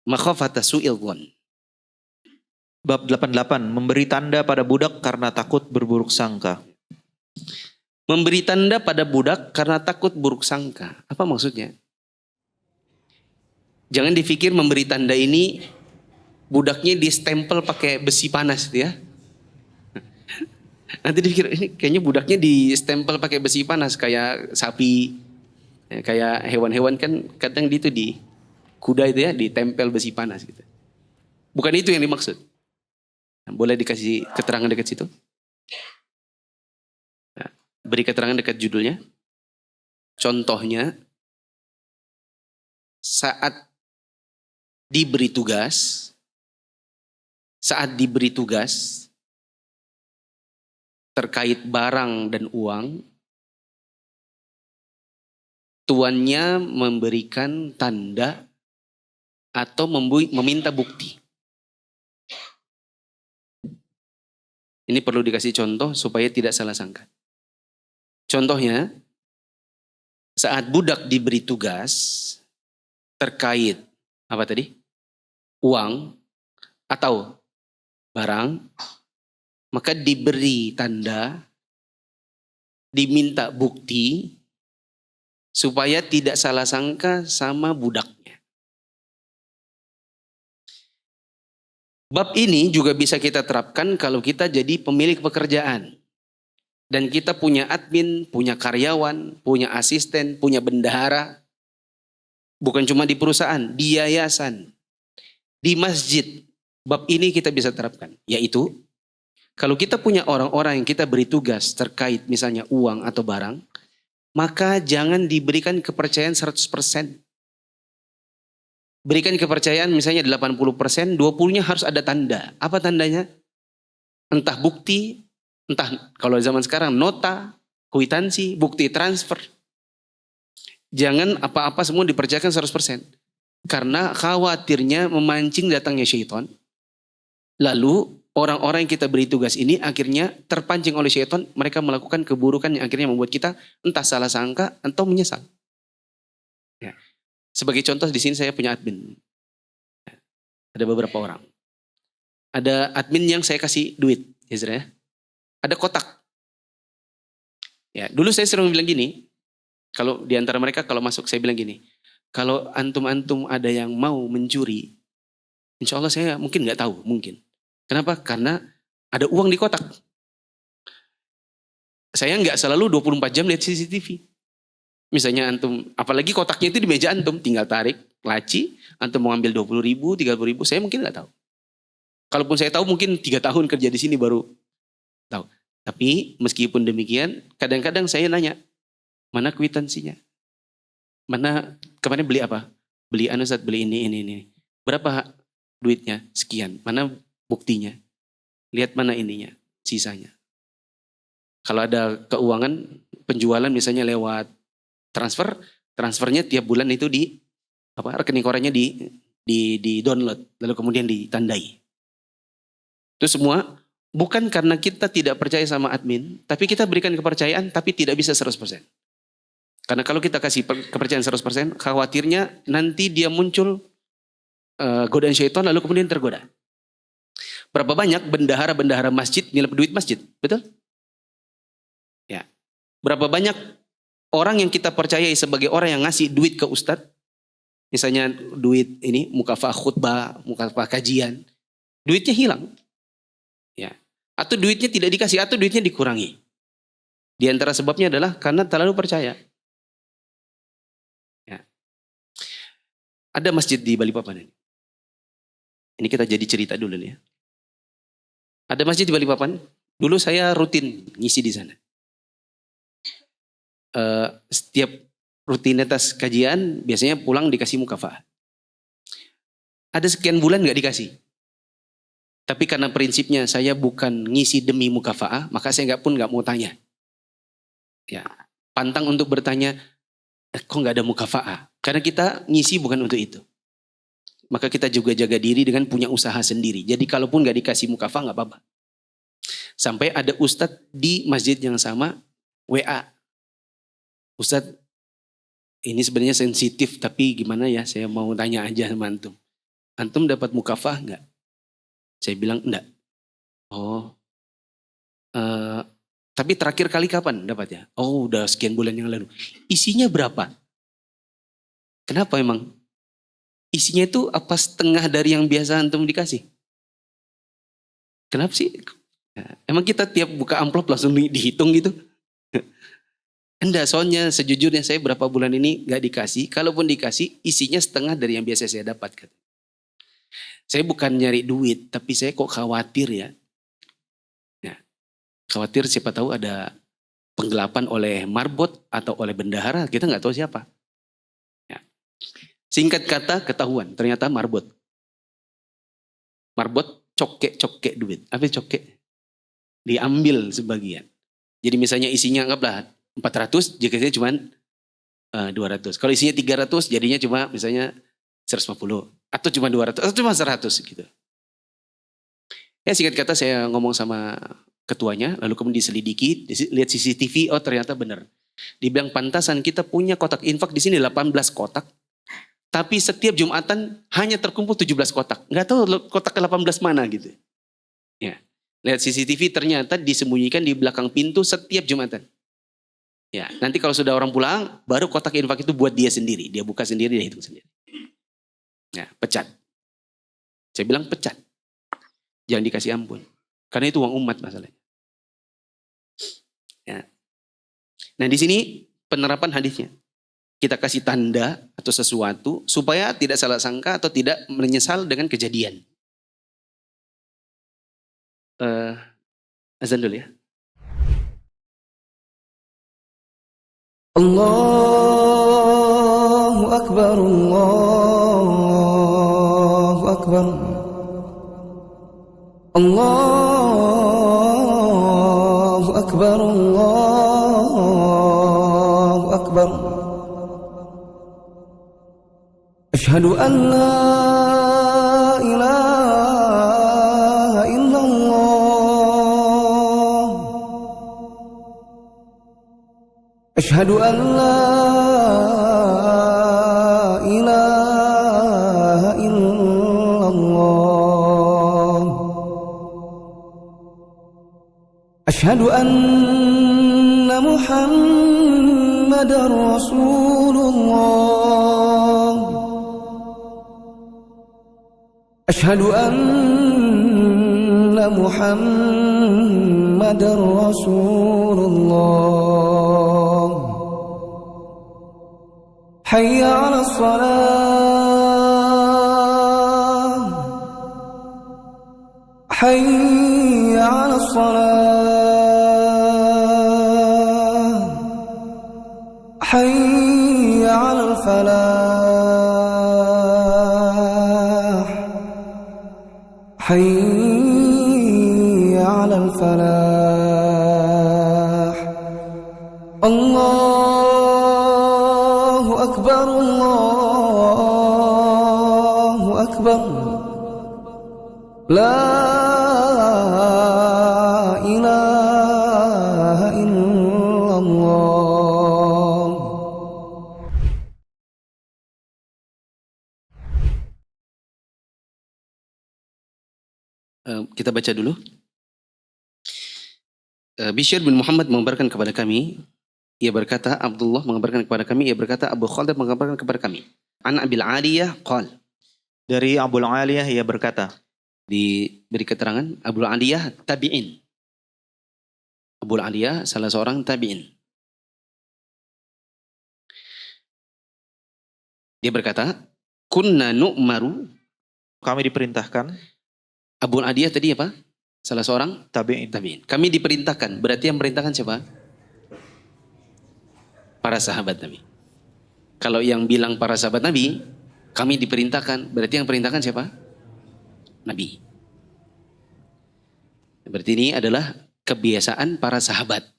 [SPEAKER 2] makhafata su'il dhan.
[SPEAKER 3] Bab 88, memberi tanda pada budak karena takut berburuk sangka.
[SPEAKER 2] Memberi tanda pada budak karena takut buruk sangka. Apa maksudnya? Jangan dipikir memberi tanda ini budaknya distempel pakai besi panas ya. Nanti dipikir ini kayaknya budaknya distempel pakai besi panas kayak sapi, kayak hewan-hewan kan kadang itu di kuda itu ya ditempel besi panas gitu. Bukan itu yang dimaksud. Boleh dikasih keterangan dekat situ? Nah, beri keterangan dekat judulnya. Contohnya saat diberi tugas terkait barang dan uang, tuannya memberikan tanda atau meminta bukti. Ini perlu dikasih contoh supaya tidak salah sangka. Contohnya, saat budak diberi tugas terkait apa tadi? Uang atau barang, maka diberi tanda, diminta bukti supaya tidak salah sangka sama budaknya. Bab ini juga bisa kita terapkan kalau kita jadi pemilik pekerjaan. Dan kita punya admin, punya karyawan, punya asisten, punya bendahara. Bukan cuma di perusahaan, di yayasan, di masjid. Bab ini kita bisa terapkan. Yaitu, kalau kita punya orang-orang yang kita beri tugas terkait misalnya uang atau barang, maka jangan diberikan kepercayaan 100%. Berikan kepercayaan misalnya 80%, 20-nya harus ada tanda. Apa tandanya? Entah bukti, entah kalau zaman sekarang nota, kwitansi, bukti transfer. Jangan apa-apa semua dipercayakan 100%. Karena khawatirnya memancing datangnya syaitan. Lalu orang-orang yang kita beri tugas ini akhirnya terpancing oleh syaitan. Mereka melakukan keburukan yang akhirnya membuat kita entah salah sangka atau menyesal. Ya. Sebagai contoh di sini saya punya admin. Ada beberapa orang. Ada admin yang saya kasih duit, ya. Ada kotak. Ya, dulu saya sering bilang gini, kalau di antara mereka kalau masuk saya bilang gini, kalau antum-antum ada yang mau mencuri, insya Allah saya mungkin nggak tahu, mungkin. Kenapa? Karena ada uang di kotak. Saya nggak selalu 24 jam lihat CCTV. Misalnya antum, apalagi kotaknya itu di meja antum, tinggal tarik laci, antum mau ambil 20.000, 30.000, saya mungkin nggak tahu. Kalaupun saya tahu mungkin 3 tahun kerja di sini baru tahu. Tapi meskipun demikian, kadang-kadang saya nanya, mana kwitansinya? Mana kemarin beli apa? Beli Ustaz, beli ini. Berapa duitnya? Sekian. Mana buktinya? Lihat mana ininya, sisanya. Kalau ada keuangan, penjualan misalnya lewat transfernya tiap bulan itu di rekening korannya di download, lalu kemudian ditandai. Itu semua bukan karena kita tidak percaya sama admin, tapi kita berikan kepercayaan tapi tidak bisa 100%. Karena kalau kita kasih kepercayaan 100%, khawatirnya nanti dia muncul godaan syaitan lalu kemudian tergoda. Berapa banyak bendahara-bendahara masjid nilai duit masjid, betul? Ya. Berapa banyak orang yang kita percayai sebagai orang yang ngasih duit ke ustadz, misalnya duit ini mukafah khutbah, mukafah kajian, duitnya hilang, ya, atau duitnya tidak dikasih, atau duitnya dikurangi. Di antara sebabnya adalah karena terlalu percaya. Ya. Ada masjid di Balikpapan ini. Ini kita jadi cerita dulu nih ya. Ada masjid di Balikpapan. Dulu saya rutin ngisi di sana. Setiap rutinitas kajian biasanya pulang dikasih mukafah. Ada sekian bulan gak dikasih. Tapi karena prinsipnya saya bukan ngisi demi mukafah, maka saya pun gak mau tanya. Ya, pantang untuk bertanya, kok gak ada mukafah? Karena kita ngisi bukan untuk itu. Maka kita juga jaga diri dengan punya usaha sendiri. Jadi kalaupun gak dikasih mukafah gak apa-apa. Sampai ada ustadz di masjid yang sama WA. Ustadz, ini sebenarnya sensitif tapi gimana ya, saya mau tanya aja sama antum. Antum dapat mukafah enggak? Saya bilang enggak. Oh, tapi terakhir kali kapan dapatnya? Oh, udah sekian bulan yang lalu. Isinya berapa? Kenapa emang? Isinya itu apa setengah dari yang biasa antum dikasih? Kenapa sih? Emang kita tiap buka amplop langsung dihitung gitu? Enggak, soalnya sejujurnya saya berapa bulan ini gak dikasih. Kalaupun dikasih, isinya setengah dari yang biasa saya dapat. Saya bukan nyari duit, tapi saya kok khawatir ya. Khawatir siapa tahu ada penggelapan oleh marbot atau oleh bendahara. Kita gak tahu siapa. Ya. Singkat kata ketahuan, ternyata marbot. Marbot cokek duit. Apa cokek? Diambil sebagian. Jadi misalnya isinya anggaplah 400, jika saya cuma 200. Kalau isinya 300 jadinya cuma misalnya 150 atau cuma 200 atau cuma 100 gitu. Ya singkat kata saya ngomong sama ketuanya, lalu kemudian diselidiki, lihat CCTV, oh ternyata benar. Dibilang pantasan kita punya kotak infak di sini 18 kotak, tapi setiap Jumatan hanya terkumpul 17 kotak. Nggak tahu kotak ke-18 mana gitu. Ya, lihat CCTV ternyata disembunyikan di belakang pintu setiap Jumatan. Ya, nanti kalau sudah orang pulang, baru kotak infak itu buat dia sendiri, dia buka sendiri, dia hitung sendiri. Ya, pecat. Saya bilang pecat. Jangan dikasih ampun. Karena itu uang umat masalahnya. Ya. Nah di sini penerapan hadisnya. Kita kasih tanda atau sesuatu supaya tidak salah sangka atau tidak menyesal dengan kejadian. Azan dulu ya.
[SPEAKER 4] Allahu Akbar, Allahu Akbar. Allahu Akbar, Allahu Akbar. Asyhadu an la ilaha illallah. Asyhadu an la ilaha illallah. Asyhadu anna Muhammadar Rasulullah. Asyhadu anna Muhammadar Rasulullah. Hayya 'alas salah. Hayya 'alas salah. Hayya 'alal falah. Hayya 'alal falah. Allahu Akbar, Allahu Akbar. La ilaha illallah.
[SPEAKER 2] Kita baca dulu. Bishr bin Muhammad mengabarkan kepada kami, ia berkata, Abdullah mengabarkan kepada kami, ia berkata, Abu Khalid mengabarkan kepada kami. An Abil Aliyah qal.
[SPEAKER 3] Dari Abu Aliyah ia berkata.
[SPEAKER 2] Diberi keterangan, Abu Aliyah tabi'in. Abu Aliyah salah seorang tabi'in. Dia berkata, kunna nu'maru.
[SPEAKER 3] Kami diperintahkan.
[SPEAKER 2] Abu Aliyah tadi apa? Salah seorang
[SPEAKER 3] Tabi'in.
[SPEAKER 2] tabi'in. Kami diperintahkan. Berarti yang merintahkan siapa? Para sahabat Nabi. Kalau yang bilang para sahabat Nabi, kami diperintahkan. Berarti yang perintahkan siapa? Nabi. Berarti ini adalah kebiasaan para sahabat.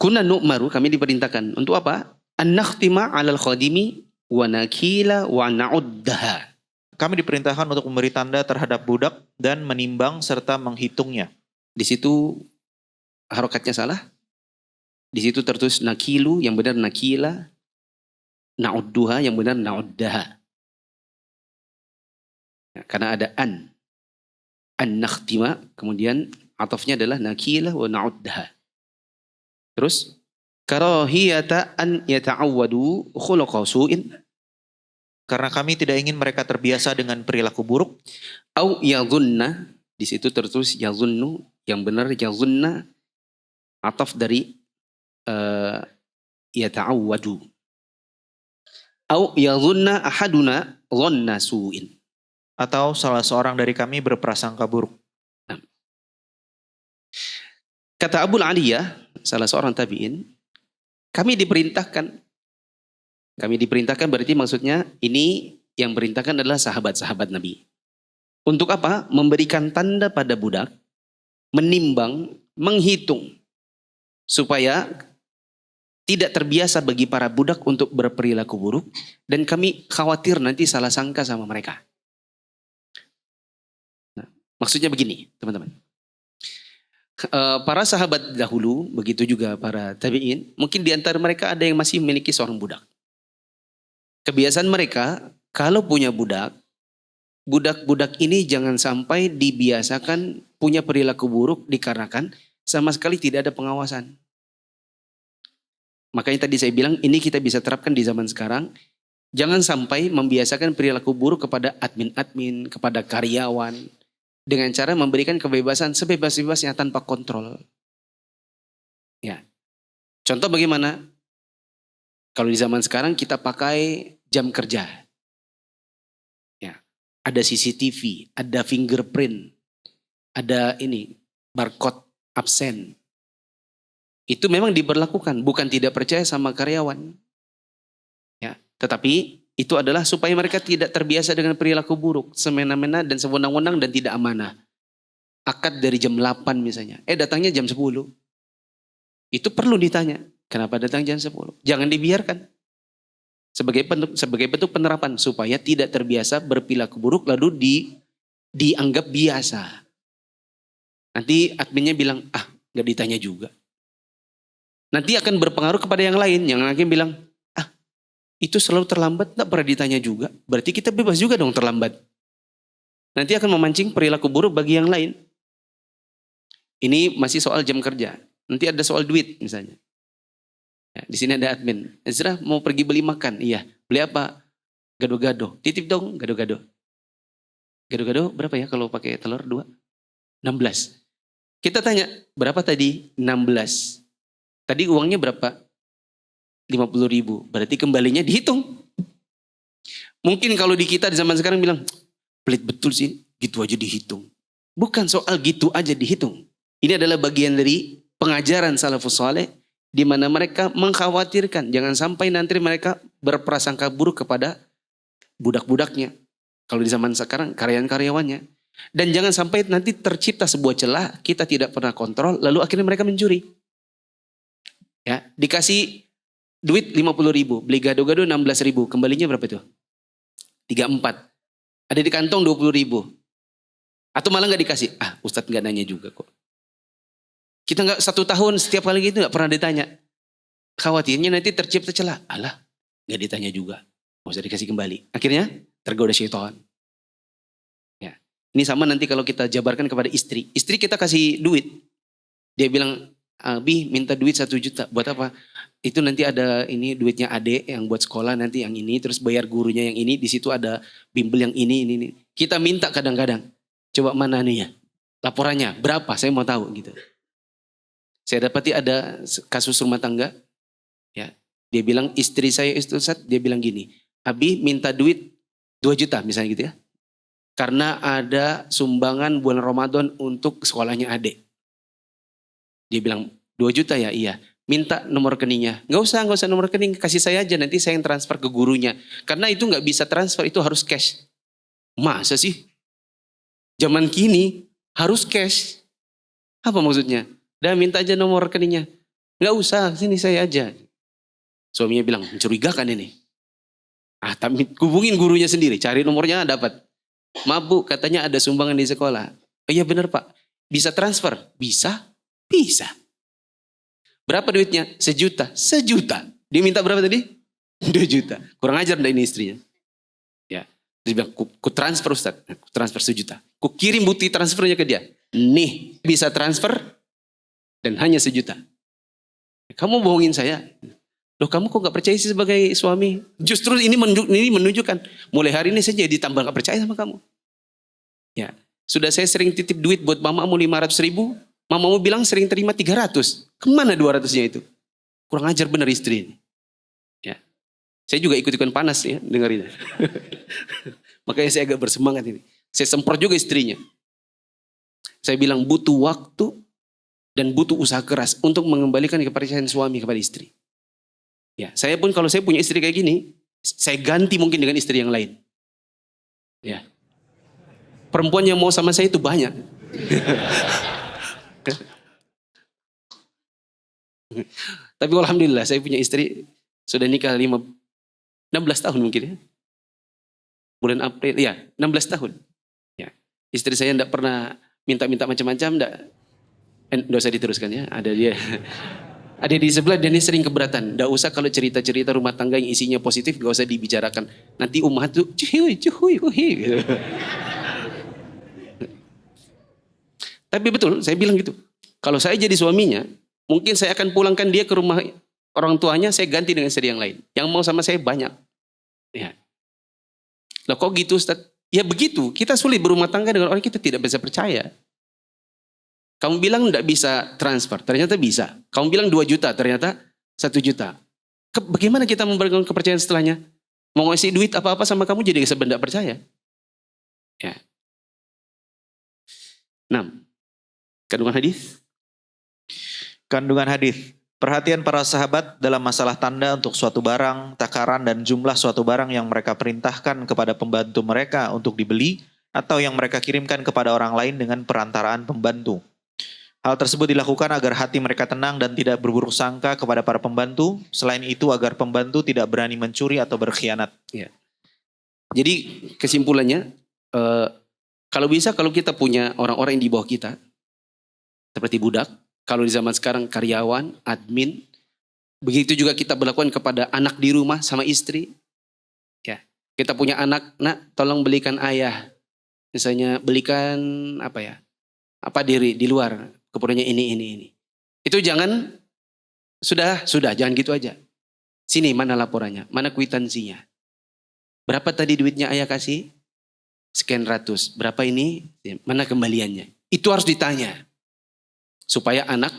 [SPEAKER 2] Kunna nu'maru, kami diperintahkan. Untuk apa? An-nakhtima 'alal khadimi wa nakila wa na'uddaha.
[SPEAKER 3] Kami diperintahkan untuk memberi tanda terhadap budak dan menimbang serta menghitungnya.
[SPEAKER 2] Di situ harokatnya salah. Di situ tertulis nakilu, yang benar nakila. Na'udduha, yang benar na'uddaha. Karena ada an. An-nakhtima, kemudian atafnya adalah nakila wa na'uddaha. Terus, karahiyata an yata'awwadu khuluqa su'in.
[SPEAKER 3] Karena kami tidak ingin mereka terbiasa dengan perilaku buruk.
[SPEAKER 2] Au yadhunna, di situ tertulis yadhunnu, yang benar yadhunna, ataf dari yata'awwadu. Au yadhunna ahaduna dhanna su'in.
[SPEAKER 3] Atau salah seorang dari kami berprasangka buruk.
[SPEAKER 2] Nah. Kata Abu Aliyah, salah seorang tabi'in, kami diperintahkan. Kami diperintahkan berarti maksudnya ini yang perintahkan adalah sahabat-sahabat Nabi. Untuk apa? Memberikan tanda pada budak, menimbang, menghitung. Supaya tidak terbiasa bagi para budak untuk berperilaku buruk dan kami khawatir nanti salah sangka sama mereka. Nah, maksudnya begini, teman-teman. Para sahabat dahulu, begitu juga para tabi'in, mungkin di antara mereka ada yang masih memiliki seorang budak. Kebiasaan mereka, kalau punya budak, budak-budak ini jangan sampai dibiasakan punya perilaku buruk dikarenakan sama sekali tidak ada pengawasan. Makanya tadi saya bilang ini kita bisa terapkan di zaman sekarang. Jangan sampai membiasakan perilaku buruk kepada admin-admin, kepada karyawan. Dengan cara memberikan kebebasan sebebas-bebasnya tanpa kontrol. Ya. Contoh bagaimana? Kalau di zaman sekarang kita pakai jam kerja. Ya. Ada CCTV, ada fingerprint, ada ini barcode absen. Itu memang diberlakukan, bukan tidak percaya sama karyawan. Ya, tetapi itu adalah supaya mereka tidak terbiasa dengan perilaku buruk, semena-mena dan sewenang-wenang dan tidak amanah. Akad dari jam 8 misalnya, datangnya jam 10. Itu perlu ditanya, kenapa datang jam 10? Jangan dibiarkan. Sebagai bentuk penerapan supaya tidak terbiasa berperilaku buruk lalu dianggap biasa. Nanti adminnya bilang, nggak ditanya juga. Nanti akan berpengaruh kepada yang lain. Yang akan bilang, itu selalu terlambat, tak pernah ditanya juga. Berarti kita bebas juga dong terlambat. Nanti akan memancing perilaku buruk bagi yang lain. Ini masih soal jam kerja. Nanti ada soal duit misalnya. Ya, di sini ada admin. Ezra mau pergi beli makan. Iya. Beli apa? Gado-gado. Titip dong gado-gado. Gado-gado berapa ya kalau pakai telur 2? 16. Kita tanya, berapa tadi? 16. Tadi uangnya berapa? 50.000. Berarti kembalinya dihitung. Mungkin kalau di kita di zaman sekarang bilang, pelit betul sih, gitu aja dihitung. Bukan soal gitu aja dihitung. Ini adalah bagian dari pengajaran salafus saleh di mana mereka mengkhawatirkan jangan sampai nanti mereka berprasangka buruk kepada budak-budaknya. Kalau di zaman sekarang karyawan-karyawannya. Dan jangan sampai nanti tercipta sebuah celah, kita tidak pernah kontrol, lalu akhirnya mereka mencuri. Ya, dikasih duit 50.000, beli gado-gado 16.000, kembalinya berapa itu? 34. Ada di kantong 20.000. Atau malah nggak dikasih, Ustadz nggak nanya juga kok. Kita nggak 1 tahun setiap kali gitu nggak pernah ditanya. Khawatirnya nanti tercipta celah, nggak ditanya juga, nggak usah dikasih kembali. Akhirnya tergoda syaitan. Ya, ini sama nanti kalau kita jabarkan kepada istri. Istri kita kasih duit, dia bilang, Abi minta duit 1 juta, buat apa? Itu nanti ada ini duitnya adek yang buat sekolah nanti yang ini, terus bayar gurunya yang ini, di situ ada bimbel yang ini. Kita minta kadang-kadang, coba mana nih ya, laporannya berapa? Saya mau tahu gitu. Saya dapati ada kasus rumah tangga, ya dia bilang istri saya Ustadz, dia bilang gini, Abi minta duit 2 juta misalnya gitu ya, karena ada sumbangan bulan Ramadan untuk sekolahnya adek. Dia bilang 2 juta ya, iya. Minta nomor rekeningnya. Nggak usah nomor rekening, kasih saya aja nanti saya yang transfer ke gurunya. Karena itu nggak bisa transfer, itu harus cash. Masa sih? Zaman kini harus cash. Apa maksudnya? Dah minta aja nomor rekeningnya. Nggak usah, sini saya aja. Suaminya bilang, mencurigakan ini. Tapi hubungin gurunya sendiri, cari nomornya dapat. Mabu, katanya ada sumbangan di sekolah. Oh iya benar Pak, bisa transfer? Bisa. Berapa duitnya? 1 juta. 1 juta. Dia minta berapa tadi? 2 juta. Kurang ajar enggak ini istrinya? Ya. Dia bilang, ku transfer Ustaz. Ku transfer 1 juta. Ku kirim bukti transfernya ke dia. Nih, bisa transfer dan hanya 1 juta. Kamu bohongin saya. Loh kamu kok gak percaya sih sebagai suami? Justru ini menunjukkan. Mulai hari ini saya jadi tambah gak percaya sama kamu. Ya. Sudah saya sering titip duit buat mamamu 500.000. Mamamu bilang sering terima 300. Kemana 200-nya itu? Kurang ajar benar istri ini. Ya. Saya juga ikut-ikutan panas ya dengerin. Makanya saya agak bersemangat ini. Saya semprot juga istrinya. Saya bilang butuh waktu dan butuh usaha keras untuk mengembalikan kepercayaan suami kepada istri. Ya, saya pun kalau saya punya istri kayak gini, saya ganti mungkin dengan istri yang lain. Ya. Perempuan yang mau sama saya itu banyak. Tapi alhamdulillah saya punya istri sudah nikah 16 tahun mungkin ya. Bulan April, ya 16 tahun. Ya. Istri saya tidak pernah minta-minta macam-macam, tidak usah diteruskan ya. Ada dia, ada di sebelah dan dia sering keberatan. Tidak usah kalau cerita-cerita rumah tangga yang isinya positif, gak usah dibicarakan. Nanti umat tuh cuy, gitu. Tapi betul, saya bilang gitu. Kalau saya jadi suaminya, mungkin saya akan pulangkan dia ke rumah orang tuanya, saya ganti dengan istri yang lain. Yang mau sama saya banyak. Ya. Loh kok gitu Ustaz? Ya begitu, kita sulit berumah tangga dengan orang kita tidak bisa percaya. Kamu bilang tidak bisa transfer, ternyata bisa. Kamu bilang 2 juta, ternyata 1 juta. Bagaimana kita memberikan kepercayaan setelahnya? Mau ngasih duit apa-apa sama kamu jadi sebenarnya percaya. Ya. 6. Kandungan hadis.
[SPEAKER 3] Kandungan hadis. Perhatian para sahabat dalam masalah tanda untuk suatu barang, takaran dan jumlah suatu barang yang mereka perintahkan kepada pembantu mereka untuk dibeli atau yang mereka kirimkan kepada orang lain dengan perantaraan pembantu. Hal tersebut dilakukan agar hati mereka tenang dan tidak berburuk sangka kepada para pembantu. Selain itu agar pembantu tidak berani mencuri atau berkhianat.
[SPEAKER 2] Ya. Jadi kesimpulannya, kalau bisa kalau kita punya orang-orang yang di bawah kita, seperti budak, kalau di zaman sekarang karyawan, admin, begitu juga kita berlakukan kepada anak di rumah sama istri. Ya, kita punya anak, nak tolong belikan ayah, misalnya belikan apa di luar, keperluannya ini. Itu jangan, sudah jangan gitu aja. Sini mana laporannya, mana kwitansinya. Berapa tadi duitnya ayah kasih? Sekian ratus. Berapa ini? Mana kembaliannya? Itu harus ditanya. Supaya anak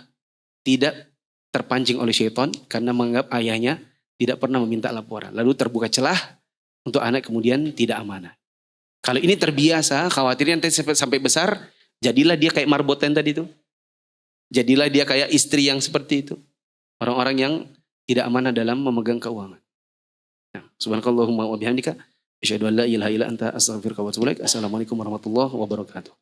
[SPEAKER 2] tidak terpancing oleh syaitan karena menganggap ayahnya tidak pernah meminta laporan. Lalu terbuka celah untuk anak kemudian tidak amanah. Kalau ini terbiasa, khawatirnya nanti sampai besar, jadilah dia kayak marboten tadi itu. Jadilah dia kayak istri yang seperti itu. Orang-orang yang tidak amanah dalam memegang keuangan. Nah, subhanakallahumma wa bihamdika asyhadu an la ilaha illa anta astaghfiruka wa atubu ilaik. Assalamualaikum warahmatullahi wabarakatuh.